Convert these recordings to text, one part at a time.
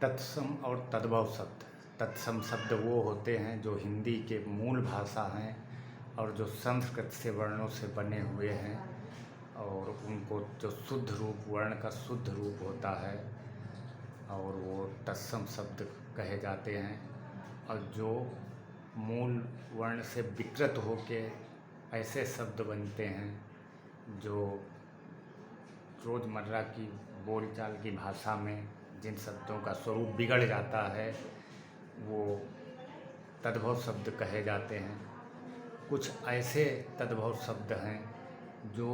तत्सम और तद्भव शब्द। तत्सम शब्द वो होते हैं जो हिंदी के मूल भाषा हैं और जो संस्कृत से वर्णों से बने हुए हैं और उनको जो शुद्ध रूप वर्ण का शुद्ध रूप होता है और वो तत्सम शब्द कहे जाते हैं। और जो मूल वर्ण से विकृत होके ऐसे शब्द बनते हैं जो रोज़मर्रा की बोलचाल की भाषा में जिन शब्दों का स्वरूप बिगड़ जाता है वो तद्भव शब्द कहे जाते हैं। कुछ ऐसे तद्भव शब्द हैं जो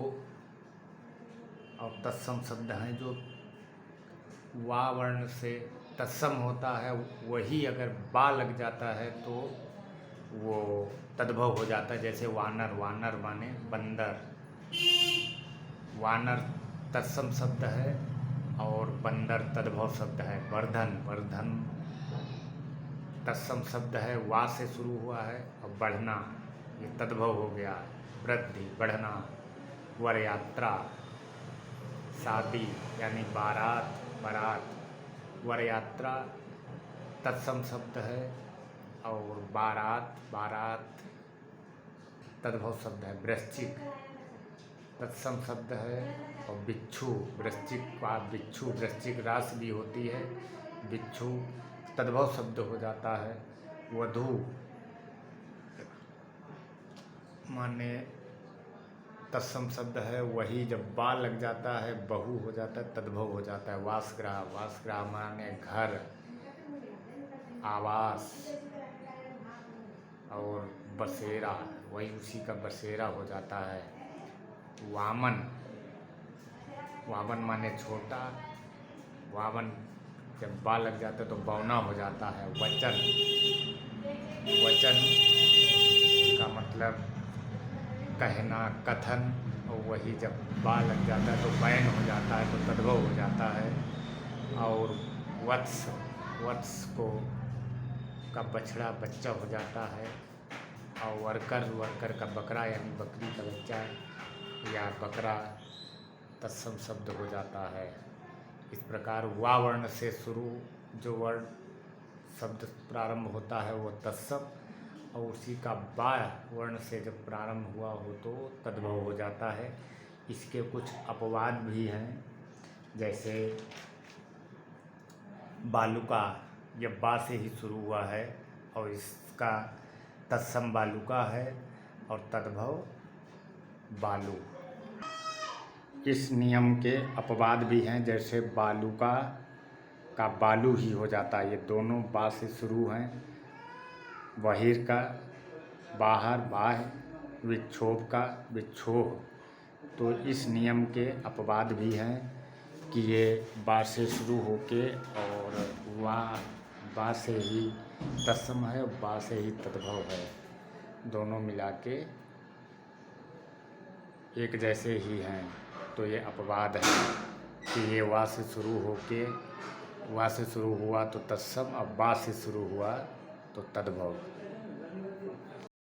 और तत्सम शब्द हैं जो वा वर्ण से तत्सम होता है, वही अगर बा लग जाता है तो वो तद्भव हो जाता है। जैसे वानर, वानर माने बंदर। वानर तत्सम शब्द है और बंदर तद्भव शब्द है। वर्धन, वर्धन तत्सम शब्द है, वा से शुरू हुआ है। और बढ़ना ये तद्भव हो गया, वृद्धि, बढ़ना। वर यात्रा, शादी यानी बारात, बारात। वर यात्रा तत्सम शब्द है और बारात, बारात तद्भव शब्द है। वृश्चिक तत्सम शब्द है और बिच्छू, वृश्चिक का बिच्छू, वृश्चिक राशि भी होती है। बिच्छू तद्भव शब्द हो जाता है। वधू माने तत्सम शब्द है, वही जब बा लग जाता है बहू हो जाता है, तद्भव हो जाता है। वासगृह, वासगृह माने घर, आवास। और बसेरा, वही उसी का बसेरा हो जाता है। वामन, वामन माने छोटा। वामन जब बा लग जाता है तो बौना हो जाता है। वचन, वचन का मतलब कहना, कथन। और वही जब बा लग जाता है तो बैन हो जाता है, तो तद्भव हो जाता है। और वत्स, वत्स को का बछड़ा बच्चा हो जाता है। और वर्कर, वर्कर का बकरा यानी बकरी का बच्चा या बकरा तत्सम शब्द हो जाता है। इस प्रकार वा वर्ण से शुरू जो वर्ण शब्द प्रारंभ होता है वो तत्सम, और उसी का बा वर्ण से जब प्रारंभ हुआ हो तो तद्भव हो जाता है। इसके कुछ अपवाद भी हैं, जैसे बालुका, यह बा से ही शुरू हुआ है और इसका तत्सम बालुका है और तद्भव बालू। इस नियम के अपवाद भी हैं, जैसे बालुका का बालू ही हो जाता है। ये दोनों बा से शुरू हैं। बहिर का बाहर, बाह्य। विक्षोभ का विक्षोभ। तो इस नियम के अपवाद भी हैं कि ये बा से शुरू होके और बा से ही तत्सम है और बा से ही तद्भव है। दोनों मिला के एक जैसे ही हैं। तो ये अपवाद है कि ये वा से शुरू होके, वा से शुरू हुआ तो तत्सम, और बा से शुरू हुआ तो तद्भव।